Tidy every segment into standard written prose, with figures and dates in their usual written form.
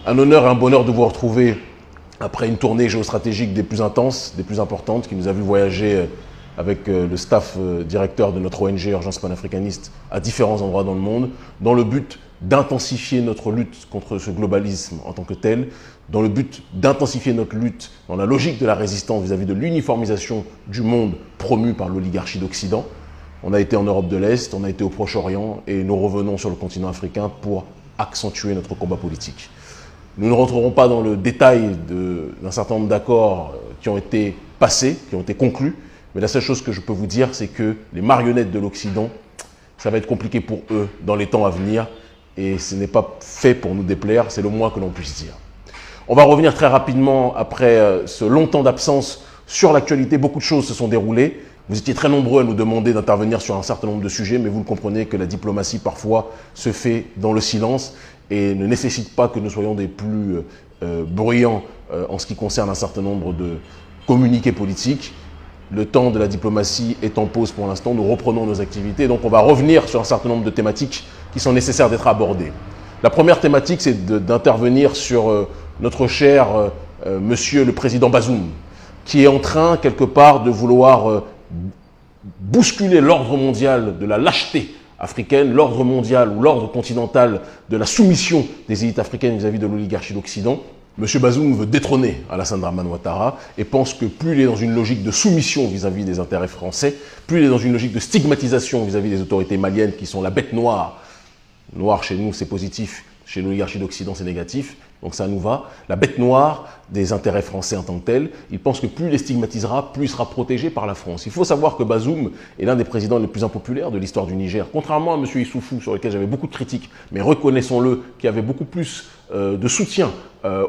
Un honneur et un bonheur de vous retrouver après une tournée géostratégique des plus intenses, des plus importantes, qui nous a vu voyager avec le staff directeur de notre ONG Urgence panafricaniste à différents endroits dans le monde, dans le but d'intensifier notre lutte contre ce globalisme en tant que tel, dans le but d'intensifier notre lutte dans la logique de la résistance vis-à-vis de l'uniformisation du monde promue par l'oligarchie d'Occident. On a été en Europe de l'Est, on a été au Proche-Orient et nous revenons sur le continent africain pour accentuer notre combat politique. Nous ne rentrerons pas dans le détail d'un certain nombre d'accords qui ont été passés, qui ont été conclus, mais la seule chose que je peux vous dire, c'est que les marionnettes de l'Occident, ça va être compliqué pour eux dans les temps à venir et ce n'est pas fait pour nous déplaire, c'est le moins que l'on puisse dire. On va revenir très rapidement après ce long temps d'absence sur l'actualité. Beaucoup de choses se sont déroulées. Vous étiez très nombreux à nous demander d'intervenir sur un certain nombre de sujets, mais vous le comprenez que la diplomatie parfois se fait dans le silence et ne nécessite pas que nous soyons des plus bruyants en ce qui concerne un certain nombre de communiqués politiques. Le temps de la diplomatie est en pause pour l'instant, nous reprenons nos activités, donc on va revenir sur un certain nombre de thématiques qui sont nécessaires d'être abordées. La première thématique, c'est d'intervenir sur notre cher monsieur le président Bazoum, qui est en train quelque part de vouloir bousculer l'ordre mondial de la lâcheté africaine, l'ordre mondial ou l'ordre continental de la soumission des élites africaines vis-à-vis de l'oligarchie d'Occident. M. Bazoum veut détrôner Alassane Dramane Ouattara et pense que plus il est dans une logique de soumission vis-à-vis des intérêts français, plus il est dans une logique de stigmatisation vis-à-vis des autorités maliennes qui sont la bête noire. Noir chez nous, c'est positif, chez l'oligarchie d'Occident, c'est négatif. Donc ça nous va. La bête noire des intérêts français en tant que tel, il pense que plus il les stigmatisera, plus il sera protégé par la France. Il faut savoir que Bazoum est l'un des présidents les plus impopulaires de l'histoire du Niger. Contrairement à M. Issoufou, sur lequel j'avais beaucoup de critiques, mais reconnaissons-le, qui avait beaucoup plus de soutien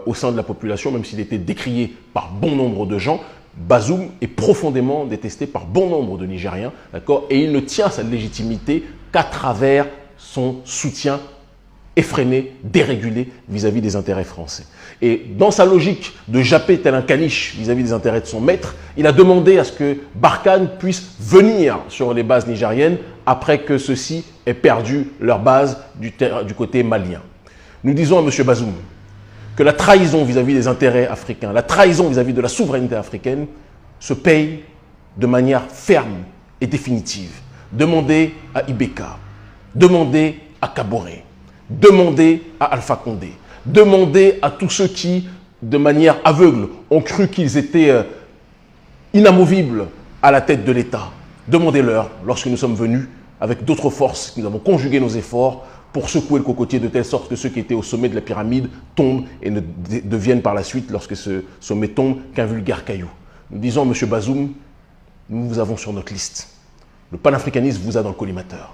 au sein de la population, même s'il était décrié par bon nombre de gens, Bazoum est profondément détesté par bon nombre de Nigériens, d'accord, et il ne tient sa légitimité qu'à travers son soutien effréné, dérégulé vis-à-vis des intérêts français. Et dans sa logique de japper tel un caniche vis-à-vis des intérêts de son maître, il a demandé à ce que Barkhane puisse venir sur les bases nigériennes après que ceux-ci aient perdu leur base du côté malien. Nous disons à M. Bazoum que la trahison vis-à-vis des intérêts africains, la trahison vis-à-vis de la souveraineté africaine se paye de manière ferme et définitive. Demandez à Ibeka, demandez à Kaboré, demandez à Alpha Condé, demandez à tous ceux qui, de manière aveugle, ont cru qu'ils étaient inamovibles à la tête de l'État. Demandez-leur, lorsque nous sommes venus, avec d'autres forces, nous avons conjugué nos efforts pour secouer le cocotier de telle sorte que ceux qui étaient au sommet de la pyramide tombent et ne deviennent par la suite, lorsque ce sommet tombe, qu'un vulgaire caillou. Nous disons à M. Bazoum, nous vous avons sur notre liste. Le panafricanisme vous a dans le collimateur.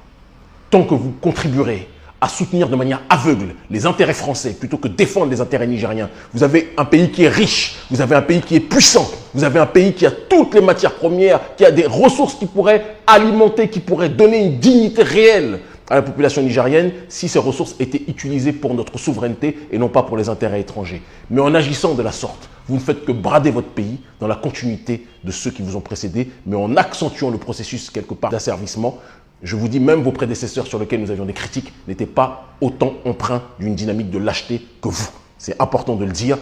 Tant que vous contribuerez à soutenir de manière aveugle les intérêts français plutôt que défendre les intérêts nigériens. Vous avez un pays qui est riche, vous avez un pays qui est puissant, vous avez un pays qui a toutes les matières premières, qui a des ressources qui pourraient alimenter, qui pourraient donner une dignité réelle à la population nigérienne si ces ressources étaient utilisées pour notre souveraineté et non pas pour les intérêts étrangers. Mais en agissant de la sorte, vous ne faites que brader votre pays dans la continuité de ceux qui vous ont précédé, mais en accentuant le processus quelque part d'asservissement. Je vous dis, même vos prédécesseurs sur lesquels nous avions des critiques n'étaient pas autant empreints d'une dynamique de lâcheté que vous. C'est important de le dire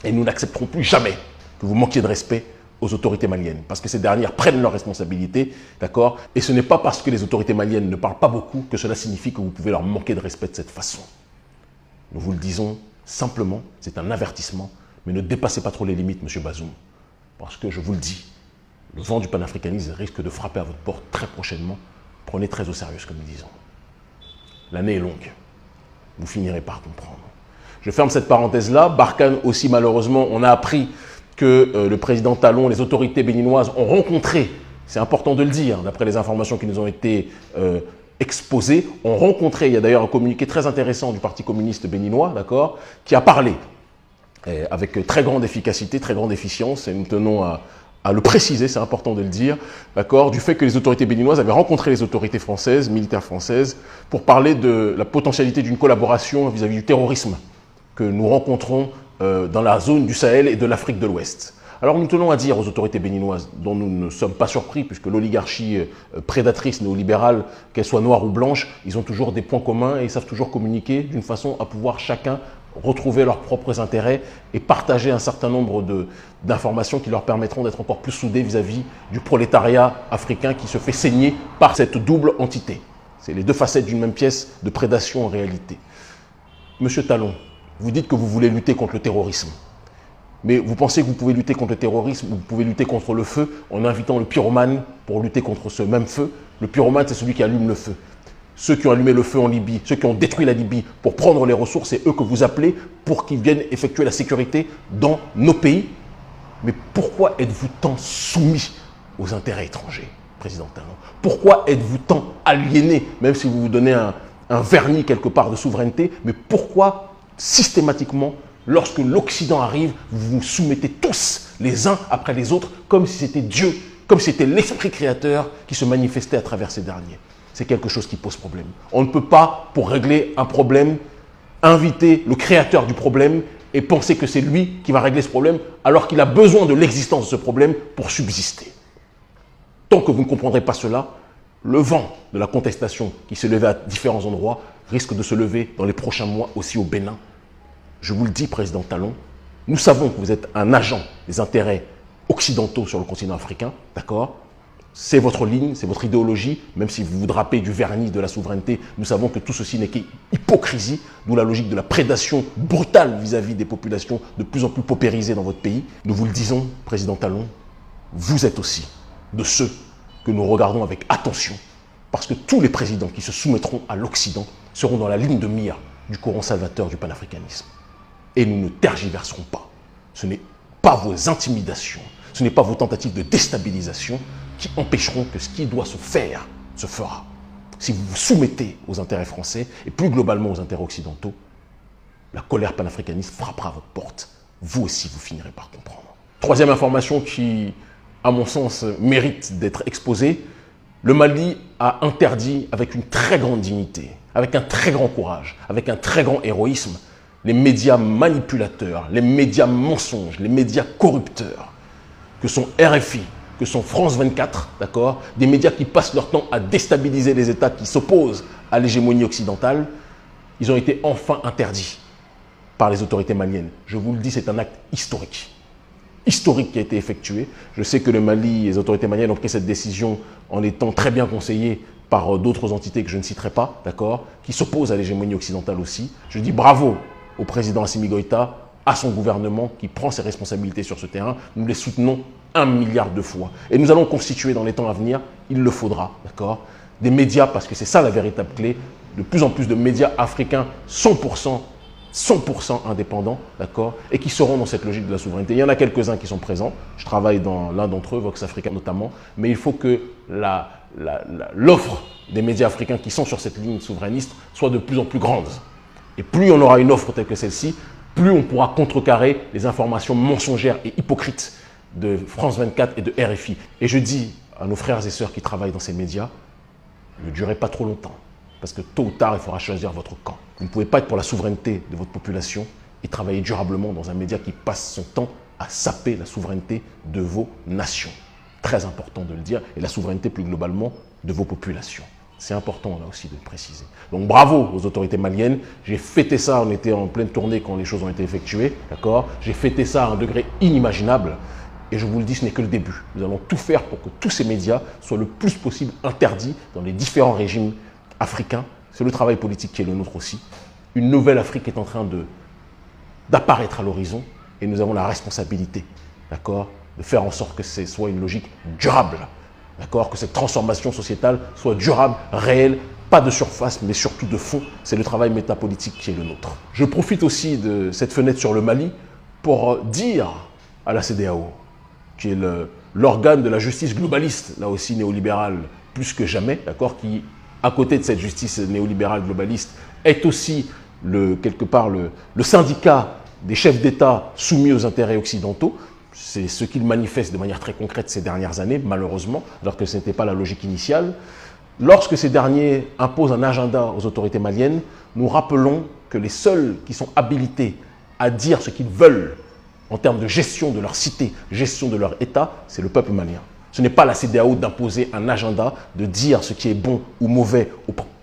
et nous n'accepterons plus jamais que vous manquiez de respect aux autorités maliennes parce que ces dernières prennent leurs responsabilités, d'accord? Et ce n'est pas parce que les autorités maliennes ne parlent pas beaucoup que cela signifie que vous pouvez leur manquer de respect de cette façon. Nous vous le disons simplement, c'est un avertissement, mais ne dépassez pas trop les limites, M. Bazoum, parce que je vous le dis, le vent du panafricanisme risque de frapper à votre porte très prochainement. Prenez très au sérieux ce que nous disons. L'année est longue. Vous finirez par comprendre. Je ferme cette parenthèse-là. Barkhane aussi, malheureusement, on a appris que le président Talon, les autorités béninoises ont rencontré, c'est important de le dire, d'après les informations qui nous ont été exposées, ont rencontré, il y a d'ailleurs un communiqué très intéressant du Parti communiste béninois, d'accord, qui a parlé avec très grande efficacité, très grande efficience, et nous tenons à le préciser, c'est important de le dire, d'accord, du fait que les autorités béninoises avaient rencontré les autorités françaises, militaires françaises, pour parler de la potentialité d'une collaboration vis-à-vis du terrorisme que nous rencontrons dans la zone du Sahel et de l'Afrique de l'Ouest. Alors nous tenons à dire aux autorités béninoises, dont nous ne sommes pas surpris, puisque l'oligarchie prédatrice néolibérale, qu'elle soit noire ou blanche, ils ont toujours des points communs et ils savent toujours communiquer d'une façon à pouvoir chacun retrouver leurs propres intérêts et partager un certain nombre d'informations qui leur permettront d'être encore plus soudés vis-à-vis du prolétariat africain qui se fait saigner par cette double entité. C'est les deux facettes d'une même pièce de prédation en réalité. Monsieur Talon, vous dites que vous voulez lutter contre le terrorisme. Mais vous pensez que vous pouvez lutter contre le terrorisme, vous pouvez lutter contre le feu en invitant le pyromane pour lutter contre ce même feu. Le pyromane, c'est celui qui allume le feu. Ceux qui ont allumé le feu en Libye, ceux qui ont détruit la Libye pour prendre les ressources, c'est eux que vous appelez pour qu'ils viennent effectuer la sécurité dans nos pays. Mais pourquoi êtes-vous tant soumis aux intérêts étrangers, Président Talon? Pourquoi êtes-vous tant aliéné, même si vous vous donnez un vernis quelque part de souveraineté, mais pourquoi systématiquement, lorsque l'Occident arrive, vous vous soumettez tous les uns après les autres, comme si c'était Dieu, comme si c'était l'esprit créateur qui se manifestait à travers ces derniers? C'est quelque chose qui pose problème. On ne peut pas, pour régler un problème, inviter le créateur du problème et penser que c'est lui qui va régler ce problème, alors qu'il a besoin de l'existence de ce problème pour subsister. Tant que vous ne comprendrez pas cela, le vent de la contestation qui s'est levé à différents endroits risque de se lever dans les prochains mois aussi au Bénin. Je vous le dis, Président Talon, nous savons que vous êtes un agent des intérêts occidentaux sur le continent africain, d'accord? C'est votre ligne, c'est votre idéologie, même si vous vous drapez du vernis de la souveraineté, nous savons que tout ceci n'est qu'hypocrisie, d'où la logique de la prédation brutale vis-à-vis des populations de plus en plus paupérisées dans votre pays. Nous vous le disons, Président Talon, vous êtes aussi de ceux que nous regardons avec attention, parce que tous les présidents qui se soumettront à l'Occident seront dans la ligne de mire du courant salvateur du panafricanisme. Et nous ne tergiverserons pas. Ce n'est pas vos intimidations, ce n'est pas vos tentatives de déstabilisation qui empêcheront que ce qui doit se faire se fera. Si vous vous soumettez aux intérêts français et plus globalement aux intérêts occidentaux, la colère panafricaniste frappera à votre porte. Vous aussi, vous finirez par comprendre. Troisième information qui, à mon sens, mérite d'être exposée. Le Mali a interdit avec une très grande dignité, avec un très grand courage, avec un très grand héroïsme, les médias manipulateurs, les médias mensonges, les médias corrupteurs, que sont RFI, que sont France 24, d'accord, des médias qui passent leur temps à déstabiliser les États qui s'opposent à l'hégémonie occidentale. Ils ont été enfin interdits par les autorités maliennes. Je vous le dis, c'est un acte historique. Historique qui a été effectué. Je sais que le Mali et les autorités maliennes ont pris cette décision en étant très bien conseillés par d'autres entités que je ne citerai pas, d'accord, qui s'opposent à l'hégémonie occidentale aussi. Je dis bravo au président Assimi Goïta, à son gouvernement qui prend ses responsabilités sur ce terrain. Nous les soutenons 1 milliard de fois. Et nous allons constituer dans les temps à venir, il le faudra, d'accord, des médias, parce que c'est ça la véritable clé, de plus en plus de médias africains 100% indépendants, d'accord, et qui seront dans cette logique de la souveraineté. Il y en a quelques-uns qui sont présents, je travaille dans l'un d'entre eux, Vox Africa notamment, mais il faut que l'offre des médias africains qui sont sur cette ligne souverainiste soit de plus en plus grande. Et plus on aura une offre telle que celle-ci, plus on pourra contrecarrer les informations mensongères et hypocrites de France 24 et de RFI. Et je dis à nos frères et sœurs qui travaillent dans ces médias, ne durez pas trop longtemps, parce que tôt ou tard, il faudra choisir votre camp. Vous ne pouvez pas être pour la souveraineté de votre population et travailler durablement dans un média qui passe son temps à saper la souveraineté de vos nations. Très important de le dire, et la souveraineté plus globalement de vos populations. C'est important là aussi de le préciser. Donc bravo aux autorités maliennes. J'ai fêté ça, on était en pleine tournée quand les choses ont été effectuées, d'accord. J'ai fêté ça à un degré inimaginable. Et je vous le dis, ce n'est que le début. Nous allons tout faire pour que tous ces médias soient le plus possible interdits dans les différents régimes africains. C'est le travail politique qui est le nôtre aussi. Une nouvelle Afrique est en train d'apparaître à l'horizon et nous avons la responsabilité, d'accord, de faire en sorte que ce soit une logique durable, d'accord, que cette transformation sociétale soit durable, réelle, pas de surface, mais surtout de fond. C'est le travail métapolitique qui est le nôtre. Je profite aussi de cette fenêtre sur le Mali pour dire à la CEDEAO, qui est l'organe de la justice globaliste, là aussi néolibérale plus que jamais, d'accord, qui, à côté de cette justice néolibérale globaliste, est aussi quelque part le syndicat des chefs d'État soumis aux intérêts occidentaux. C'est ce qu'il manifeste de manière très concrète ces dernières années, malheureusement, alors que ce n'était pas la logique initiale. Lorsque ces derniers imposent un agenda aux autorités maliennes, nous rappelons que les seuls qui sont habilités à dire ce qu'ils veulent en termes de gestion de leur cité, gestion de leur État, c'est le peuple malien. Ce n'est pas la CEDEAO d'imposer un agenda, de dire ce qui est bon ou mauvais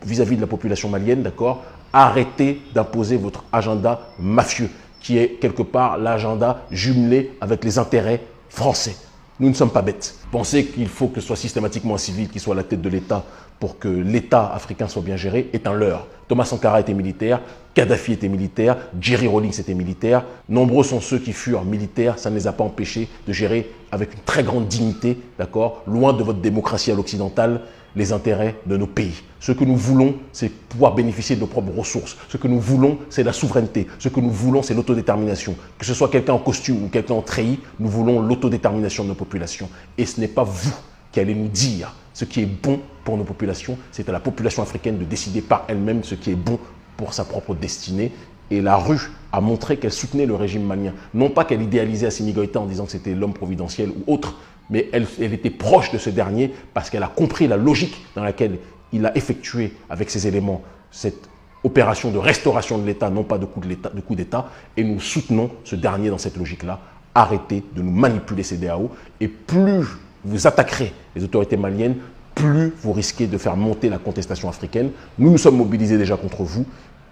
vis-à-vis de la population malienne, d'accord, Arrêtez d'imposer votre agenda mafieux, qui est quelque part l'agenda jumelé avec les intérêts français. Nous ne sommes pas bêtes. Penser qu'il faut que ce soit systématiquement un civil qui soit à la tête de l'État pour que l'État africain soit bien géré est un leurre. Thomas Sankara était militaire, Kadhafi était militaire, Jerry Rawlings était militaire. Nombreux sont ceux qui furent militaires, ça ne les a pas empêchés de gérer avec une très grande dignité, d'accord, loin de votre démocratie à l'occidentale, les intérêts de nos pays. Ce que nous voulons, c'est pouvoir bénéficier de nos propres ressources. Ce que nous voulons, c'est la souveraineté. Ce que nous voulons, c'est l'autodétermination. Que ce soit quelqu'un en costume ou quelqu'un en treillis, nous voulons l'autodétermination de nos populations. Et ce n'est pas vous qui allez nous dire ce qui est bon pour nos populations. C'est à la population africaine de décider par elle-même ce qui est bon pour sa propre destinée. Et la rue a montré qu'elle soutenait le régime malien. Non pas qu'elle idéalisait Assimi Goïta en disant que c'était l'homme providentiel ou autre, mais elle était proche de ce dernier parce qu'elle a compris la logique dans laquelle il a effectué avec ses éléments cette opération de restauration de l'État, non pas de coup d'État, et nous soutenons ce dernier dans cette logique-là. Arrêtez de nous manipuler CEDEAO, et plus vous attaquerez les autorités maliennes, plus vous risquez de faire monter la contestation africaine. Nous nous sommes mobilisés déjà contre vous,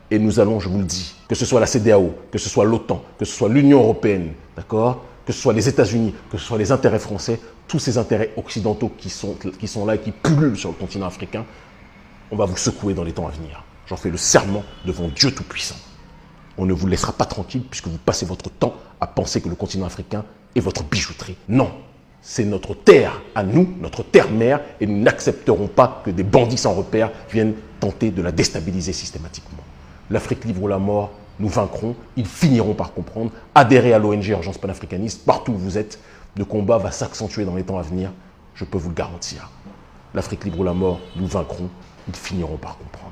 et nous allons, je vous le dis, que ce soit la CEDEAO, que ce soit l'OTAN, que ce soit l'Union européenne, d'accord, que ce soit les États-Unis, que ce soit les intérêts français, tous ces intérêts occidentaux qui sont là et qui pullulent sur le continent africain, on va vous secouer dans les temps à venir. J'en fais le serment devant Dieu Tout-Puissant. On ne vous laissera pas tranquille puisque vous passez votre temps à penser que le continent africain est votre bijouterie. Non, c'est notre terre à nous, notre terre-mère, et nous n'accepterons pas que des bandits sans repère viennent tenter de la déstabiliser systématiquement. L'Afrique libre ou la mort, nous vaincrons, ils finiront par comprendre. Adhérez à l'ONG Urgence Panafricaniste, partout où vous êtes. Le combat va s'accentuer dans les temps à venir, je peux vous le garantir. L'Afrique libre ou la mort, nous vaincrons, ils finiront par comprendre.